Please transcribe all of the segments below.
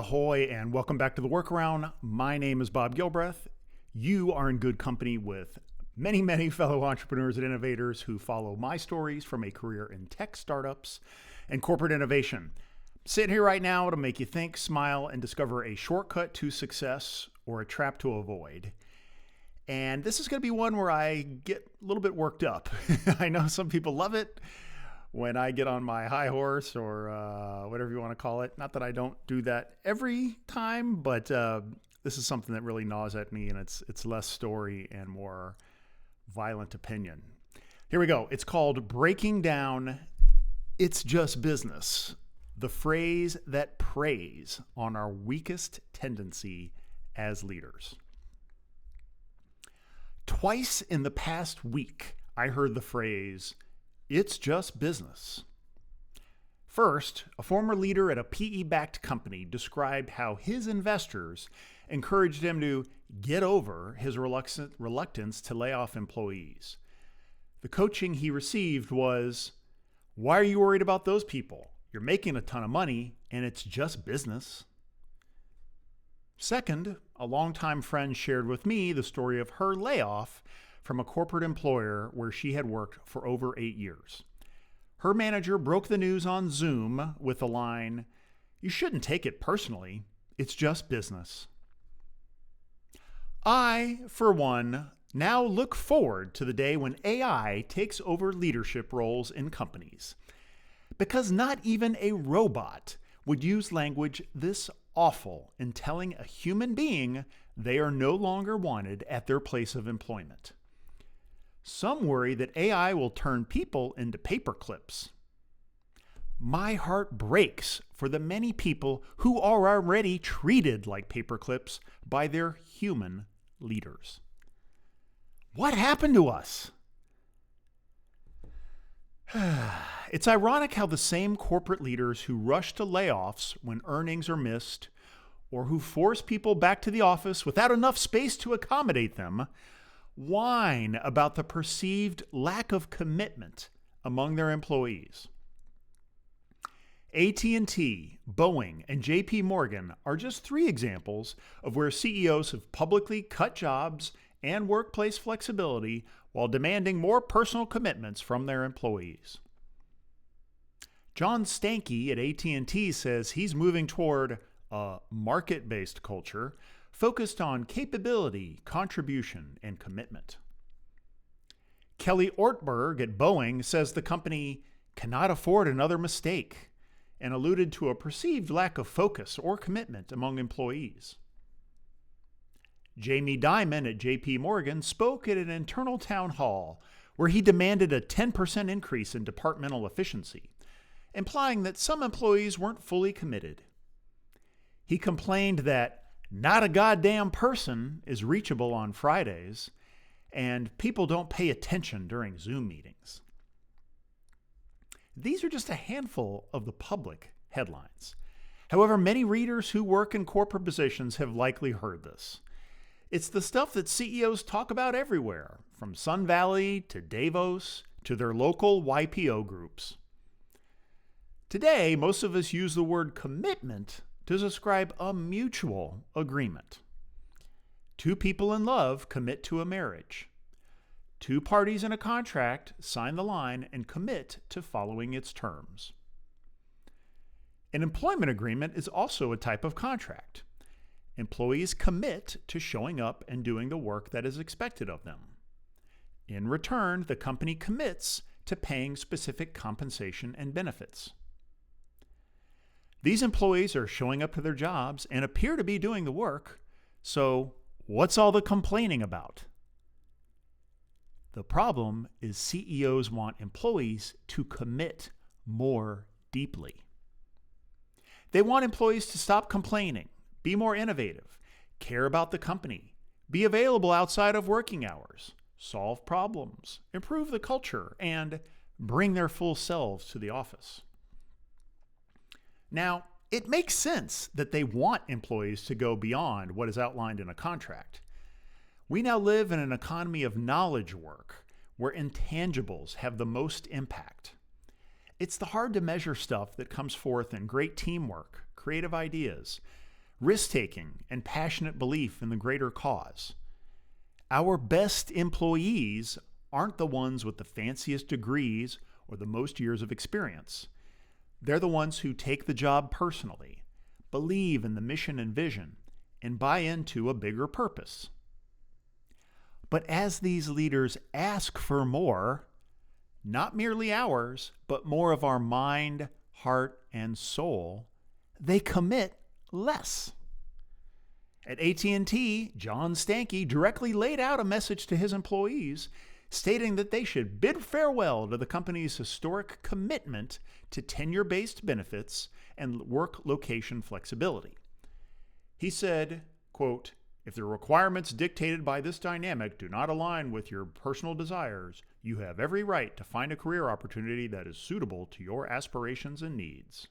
Ahoy, and welcome back to the Workaround. My name is Bob Gilbreth. You are in good company with many fellow entrepreneurs and innovators who follow my stories from a career in tech startups and corporate innovation. Sitting here right now to make you think, smile, and discover a shortcut to success or a trap to avoid. And this is going to be one where I get a little bit worked up. I know some people love it when I get on my high horse or whatever you want to call it. Not that I don't do that every time, but this is something that really gnaws at me, and it's less story and more violent opinion. Here we go. It's called Breaking Down It's Just Business, the phrase that preys on our weakest tendency as leaders. Twice in the past week, I heard the phrase, "It's just business." First, a former leader at a PE-backed company described how his investors encouraged him to get over his reluctance to lay off employees. The coaching he received was, "Why are you worried about those people? You're making a ton of money, and it's just business." Second, a longtime friend shared with me the story of her layoff from a corporate employer where she had worked for over 8 years. Her manager broke the news on Zoom with the line, "You shouldn't take it personally. It's just business." I, for one, now look forward to the day when AI takes over leadership roles in companies. Because not even a robot would use language this awful in telling a human being they are no longer wanted at their place of employment. Some worry that AI will turn people into paper clips. My heart breaks for the many people who are already treated like paper clips by their human leaders. What happened to us? It's ironic how the same corporate leaders who rush to layoffs when earnings are missed, or who force people back to the office without enough space to accommodate them, whine about the perceived lack of commitment among their employees. AT&T, Boeing, and JP Morgan are just 3 examples of where CEOs have publicly cut jobs and workplace flexibility while demanding more personal commitments from their employees. John Stankey at AT&T says he's moving toward a market-based culture focused on capability, contribution, and commitment. Kelly Ortberg at Boeing says the company cannot afford another mistake and alluded to a perceived lack of focus or commitment among employees. Jamie Dimon at JP Morgan spoke at an internal town hall where he demanded a 10% increase in departmental efficiency, implying that some employees weren't fully committed. He complained that not a goddamn person is reachable on Fridays, and people don't pay attention during Zoom meetings. These are just a handful of the public headlines. However, many readers who work in corporate positions have likely heard this. It's the stuff that CEOs talk about everywhere, from Sun Valley to Davos to their local YPO groups. Today, most of us use the word commitment to describe a mutual agreement. 2 people in love commit to a marriage. 2 parties in a contract sign the line and commit to following its terms. An employment agreement is also a type of contract. Employees commit to showing up and doing the work that is expected of them. In return, the company commits to paying specific compensation and benefits. These employees are showing up to their jobs and appear to be doing the work, so what's all the complaining about? The problem is CEOs want employees to commit more deeply. They want employees to stop complaining, be more innovative, care about the company, be available outside of working hours, solve problems, improve the culture, and bring their full selves to the office. Now, it makes sense that they want employees to go beyond what is outlined in a contract. We now live in an economy of knowledge work where intangibles have the most impact. It's the hard to measure stuff that comes forth in great teamwork, creative ideas, risk-taking, and passionate belief in the greater cause. Our best employees aren't the ones with the fanciest degrees or the most years of experience. They're the ones who take the job personally, believe in the mission and vision, and buy into a bigger purpose. But as these leaders ask for more, not merely ours, but more of our mind, heart, and soul, they commit less. At AT&T, John Stankey directly laid out a message to his employees stating that they should bid farewell to the company's historic commitment to tenure-based benefits and work location flexibility. He said, quote, "If the requirements dictated by this dynamic do not align with your personal desires, you have every right to find a career opportunity that is suitable to your aspirations and needs."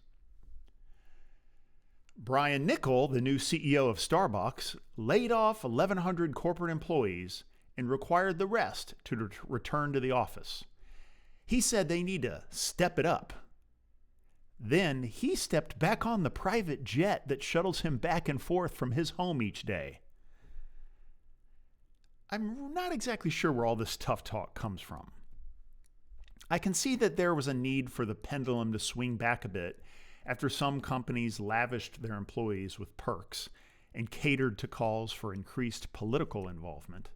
Brian Niccol, the new CEO of Starbucks, laid off 1,100 corporate employees and required the rest to return to the office. He said they need to step it up. Then he stepped back on the private jet that shuttles him back and forth from his home each day. I'm not exactly sure where all this tough talk comes from. I can see that there was a need for the pendulum to swing back a bit after some companies lavished their employees with perks and catered to calls for increased political involvement.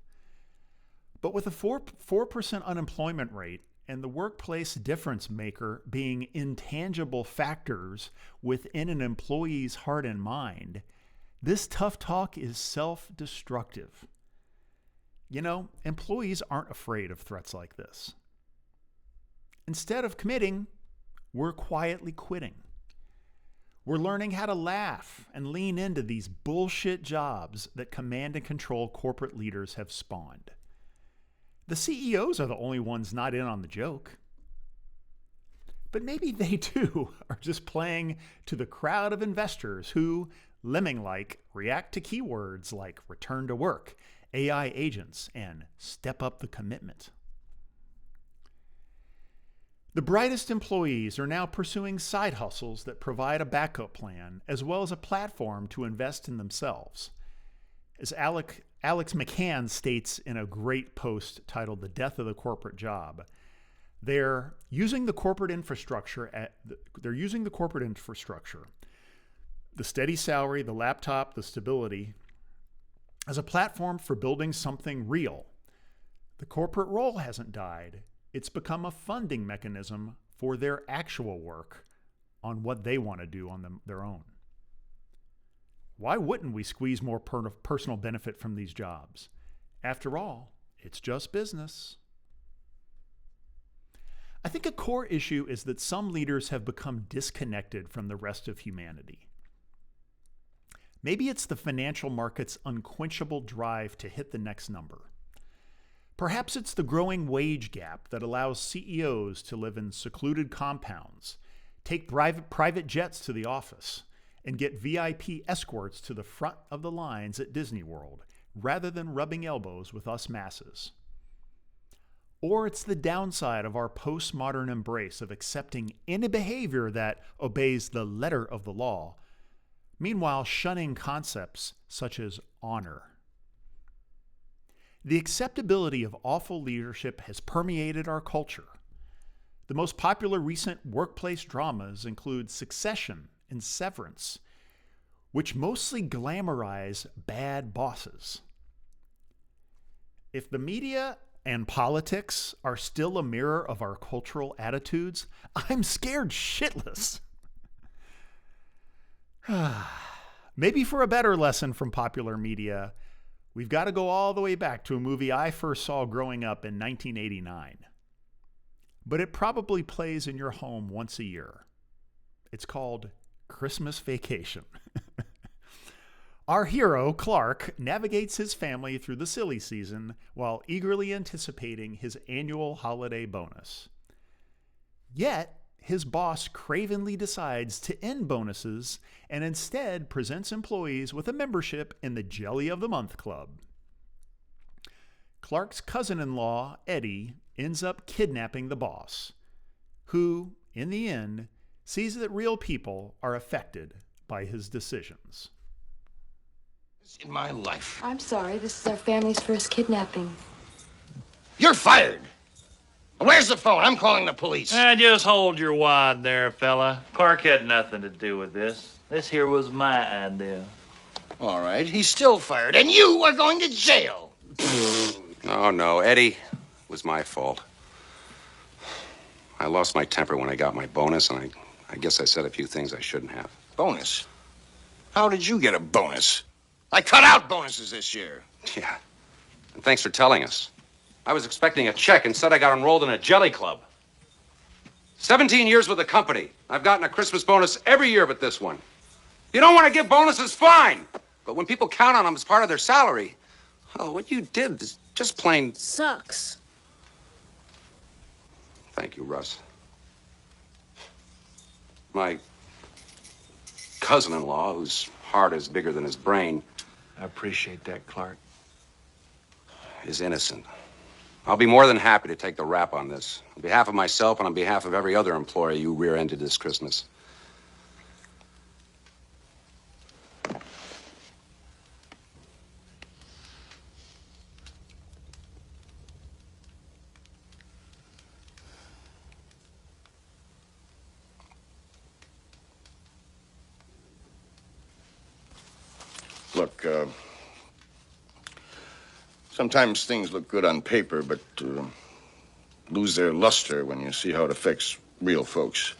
But with a 4% unemployment rate and the workplace difference maker being intangible factors within an employee's heart and mind, this tough talk is self-destructive. You know, employees aren't afraid of threats like this. Instead of committing, we're quietly quitting. We're learning how to laugh and lean into these bullshit jobs that command and control corporate leaders have spawned. The CEOs are the only ones not in on the joke. But maybe they too are just playing to the crowd of investors who, lemming-like, react to keywords like return to work, AI agents, and step up the commitment. The brightest employees are now pursuing side hustles that provide a backup plan as well as a platform to invest in themselves. As Alex McCann states in a great post titled "The Death of the Corporate Job," they're using the corporate infrastructure, the steady salary, the laptop, the stability, as a platform for building something real. The corporate role hasn't died. It's become a funding mechanism for their actual work on what they want to do on their own. Why wouldn't we squeeze more personal benefit from these jobs? After all, it's just business. I think a core issue is that some leaders have become disconnected from the rest of humanity. Maybe it's the financial market's unquenchable drive to hit the next number. Perhaps it's the growing wage gap that allows CEOs to live in secluded compounds, take private jets to the office, and get VIP escorts to the front of the lines at Disney World, rather than rubbing elbows with us masses. Or it's the downside of our postmodern embrace of accepting any behavior that obeys the letter of the law, meanwhile shunning concepts such as honor. The acceptability of awful leadership has permeated our culture. The most popular recent workplace dramas include Succession and Severance, which mostly glamorize bad bosses. If the media and politics are still a mirror of our cultural attitudes, I'm scared shitless. Maybe for a better lesson from popular media, we've got to go all the way back to a movie I first saw growing up in 1989. But it probably plays in your home once a year. It's called Christmas Vacation. Our hero, Clark, navigates his family through the silly season while eagerly anticipating his annual holiday bonus. Yet, his boss cravenly decides to end bonuses and instead presents employees with a membership in the Jelly of the Month Club. Clark's cousin-in-law, Eddie, ends up kidnapping the boss, who, in the end, sees that real people are affected by his decisions. In my life. I'm sorry, this is our family's first kidnapping. You're fired. Where's the phone? I'm calling the police. Just hold your wad there, fella. Clark had nothing to do with this. This here was my idea. All right, he's still fired, and you are going to jail. No, Eddie, it was my fault. I lost my temper when I got my bonus, and I guess I said a few things I shouldn't have. Bonus? How did you get a bonus? I cut out bonuses this year. Yeah, and thanks for telling us. I was expecting a check. Instead, I got enrolled in a jelly club. 17 years with the company. I've gotten a Christmas bonus every year but this one. If you don't want to give bonuses, fine. But when people count on them as part of their salary, oh, what you did is just plain... Sucks. Thank you, Russ. My cousin-in-law, whose heart is bigger than his brain... I appreciate that, Clark. ...is innocent. I'll be more than happy to take the rap on this. On behalf of myself and on behalf of every other employee you rear-ended this Christmas. Look, sometimes things look good on paper, but lose their luster when you see how it affects real folks.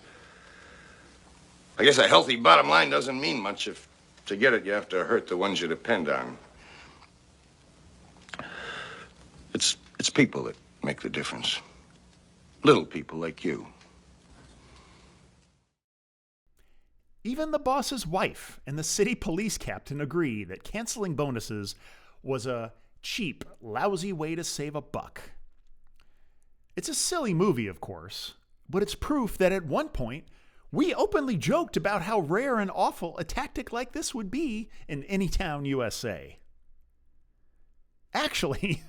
I guess a healthy bottom line doesn't mean much if to get it you have to hurt the ones you depend on. It's people that make the difference. Little people like you. Even the boss's wife and the city police captain agree that canceling bonuses was a cheap, lousy way to save a buck. It's a silly movie, of course, but it's proof that at one point, we openly joked about how rare and awful a tactic like this would be in any town, USA. Actually,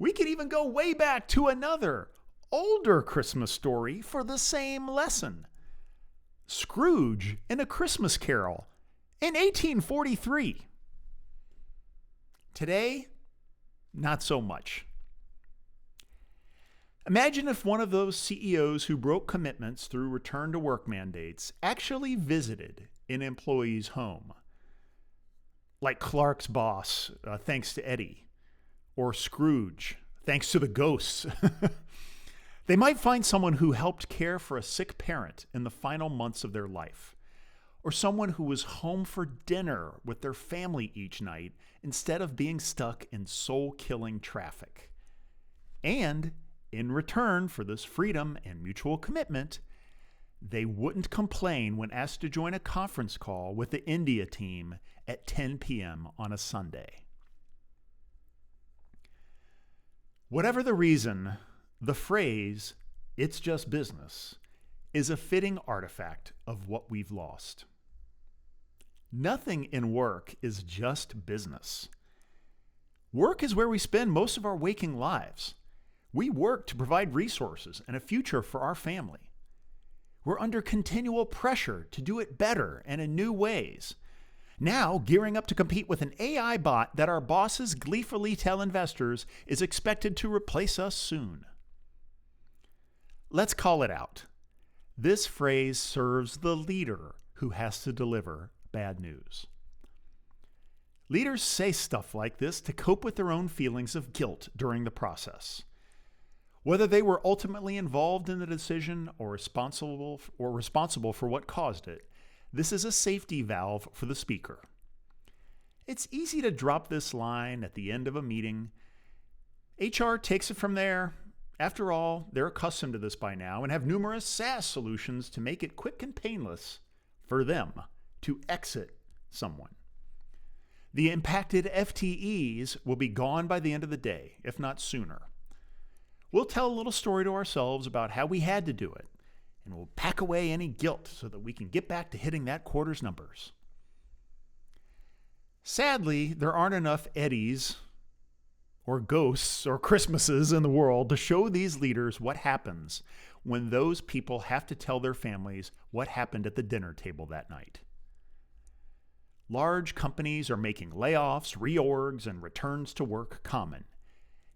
we could even go way back to another, older Christmas story for the same lesson. Scrooge in A Christmas Carol in 1843. Today, not so much. Imagine if one of those CEOs who broke commitments through return to work mandates actually visited an employee's home. Like Clark's boss, thanks to Eddie, or Scrooge, thanks to the ghosts. They might find someone who helped care for a sick parent in the final months of their life, or someone who was home for dinner with their family each night instead of being stuck in soul-killing traffic. And in return for this freedom and mutual commitment, they wouldn't complain when asked to join a conference call with the India team at 10 p.m. on a Sunday. Whatever the reason, the phrase, "it's just business," is a fitting artifact of what we've lost. Nothing in work is just business. Work is where we spend most of our waking lives. We work to provide resources and a future for our family. We're under continual pressure to do it better and in new ways. Now, gearing up to compete with an AI bot that our bosses gleefully tell investors is expected to replace us soon. Let's call it out. This phrase serves the leader who has to deliver bad news. Leaders say stuff like this to cope with their own feelings of guilt during the process. Whether they were ultimately involved in the decision or responsible for what caused it, this is a safety valve for the speaker. It's easy to drop this line at the end of a meeting. HR takes it from there. After all, they're accustomed to this by now and have numerous SaaS solutions to make it quick and painless for them to exit someone. The impacted FTEs will be gone by the end of the day, if not sooner. We'll tell a little story to ourselves about how we had to do it, and we'll pack away any guilt so that we can get back to hitting that quarter's numbers. Sadly, there aren't enough Eddies or ghosts or Christmases in the world to show these leaders what happens when those people have to tell their families what happened at the dinner table that night. Large companies are making layoffs, reorgs, and returns to work common,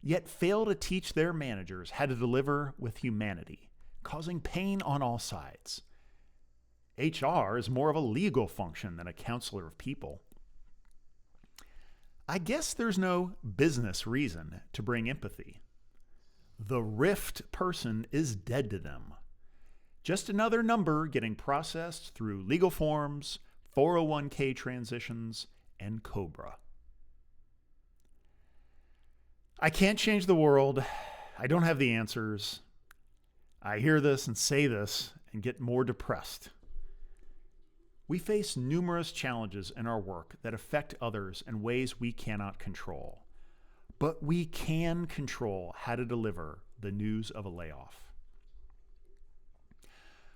yet fail to teach their managers how to deliver with humanity, causing pain on all sides. HR is more of a legal function than a counselor of people. I guess there's no business reason to bring empathy. The rift person is dead to them. Just another number getting processed through legal forms, 401k transitions, and COBRA. I can't change the world. I don't have the answers. I hear this and say this and get more depressed. We face numerous challenges in our work that affect others in ways we cannot control. But we can control how to deliver the news of a layoff.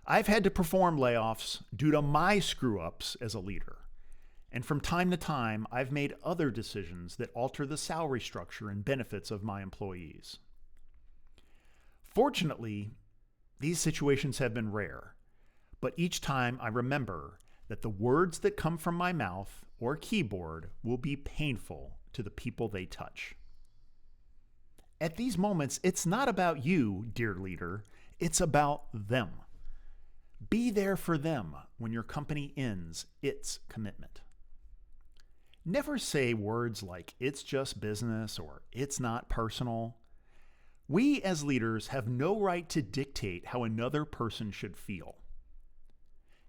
I've had to perform layoffs due to my screw-ups as a leader. And from time to time, I've made other decisions that alter the salary structure and benefits of my employees. Fortunately, these situations have been rare, but each time I remember that the words that come from my mouth or keyboard will be painful to the people they touch. At these moments, it's not about you, dear leader, it's about them. Be there for them when your company ends its commitment. Never say words like, it's just business or it's not personal. We as leaders have no right to dictate how another person should feel.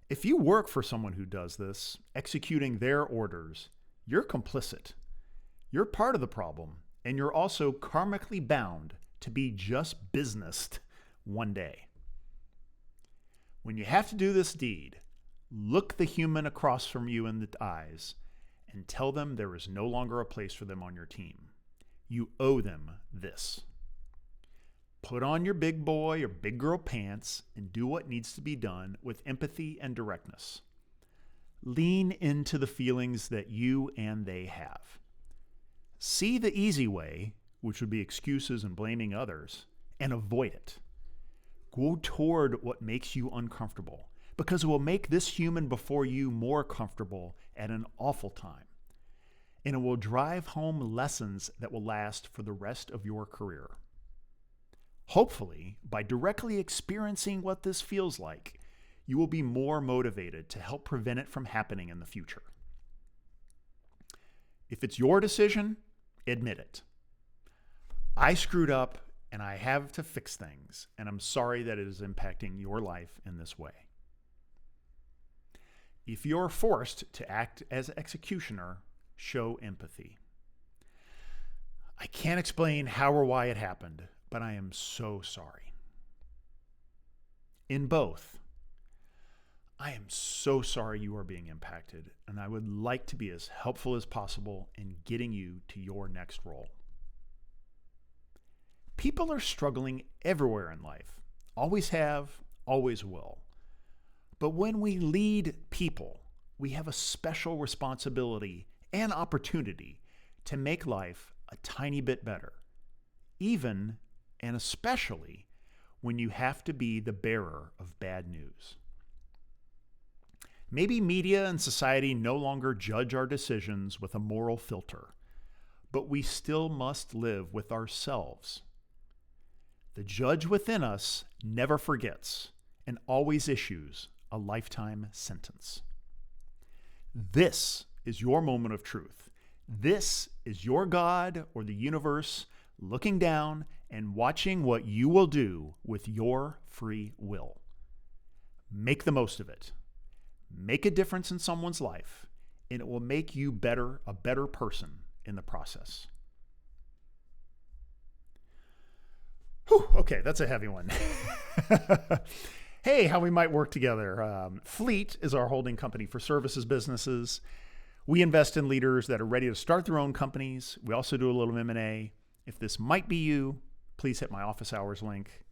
If you work for someone who does this, executing their orders, you're complicit. You're part of the problem, and you're also karmically bound to be just businessed one day. When you have to do this deed, look the human across from you in the eyes and tell them there is no longer a place for them on your team. You owe them this. Put on your big boy or big girl pants and do what needs to be done with empathy and directness. Lean into the feelings that you and they have. See the easy way, which would be excuses and blaming others, and avoid it. Go toward what makes you uncomfortable, because it will make this human before you more comfortable at an awful time. And it will drive home lessons that will last for the rest of your career. Hopefully, by directly experiencing what this feels like, you will be more motivated to help prevent it from happening in the future. If it's your decision, admit it. I screwed up and I have to fix things, and I'm sorry that it is impacting your life in this way. If you're forced to act as executioner, show empathy. I can't explain how or why it happened, but I am so sorry. In both, I am so sorry you are being impacted, and I would like to be as helpful as possible in getting you to your next role. People are struggling everywhere in life, always have, always will. But when we lead people, we have a special responsibility and opportunity to make life a tiny bit better, even and especially when you have to be the bearer of bad news. Maybe media and society no longer judge our decisions with a moral filter, but we still must live with ourselves. The judge within us never forgets and always issues a lifetime sentence. This is your moment of truth. This is your God or the universe looking down and watching what you will do with your free will. Make the most of it. Make a difference in someone's life, and it will make you a better person in the process. Whew, okay, that's a heavy one. Hey, how we might work together. Fleet is our holding company for services businesses. We invest in leaders that are ready to start their own companies. We also do a little M&A. If this might be you, please hit my office hours link.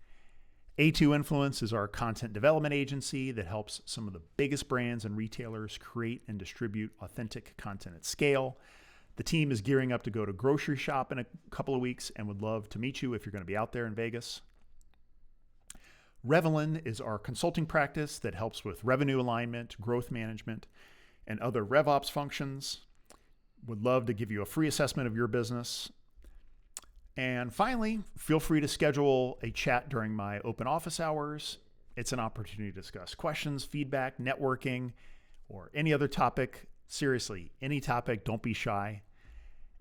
A2 Influence is our content development agency that helps some of the biggest brands and retailers create and distribute authentic content at scale. The team is gearing up to go to grocery shop in a couple of weeks and would love to meet you if you're going to be out there in Vegas. Revelin is our consulting practice that helps with revenue alignment, growth management, and other RevOps functions. Would love to give you a free assessment of your business. And finally, feel free to schedule a chat during my open office hours. It's an opportunity to discuss questions, feedback, networking, or any other topic. Seriously, any topic, don't be shy.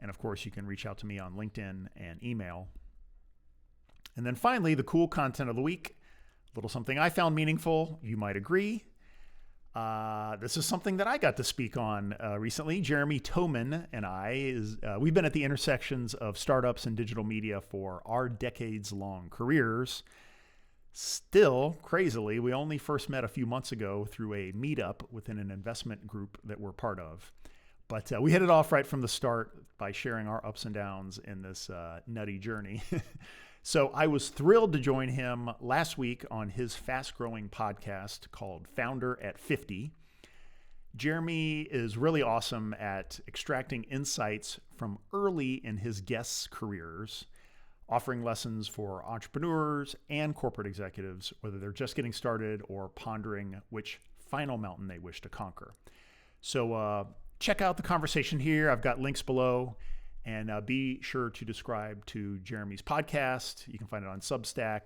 And of course, you can reach out to me on LinkedIn and email. And then finally, the cool content of the week. A little something I found meaningful. You might agree. This is something that I got to speak on recently. Jeremy Toman and I, we've been at the intersections of startups and digital media for our decades-long careers. Still, crazily, we only first met a few months ago through a meetup within an investment group that we're part of. But we hit it off right from the start by sharing our ups and downs in this nutty journey. So I was thrilled to join him last week on his fast-growing podcast called Founder at 50. Jeremy is really awesome at extracting insights from early in his guests' careers, offering lessons for entrepreneurs and corporate executives, whether they're just getting started or pondering which final mountain they wish to conquer. So check out the conversation here. I've got links below. And be sure to subscribe to Jeremy's podcast. You can find it on Substack,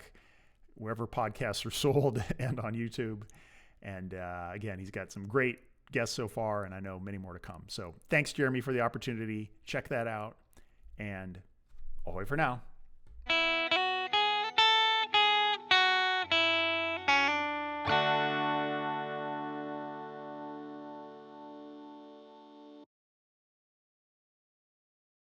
wherever podcasts are sold, and on YouTube. And again, he's got some great guests so far, and I know many more to come. So thanks, Jeremy, for the opportunity. Check that out. And ahoy for now.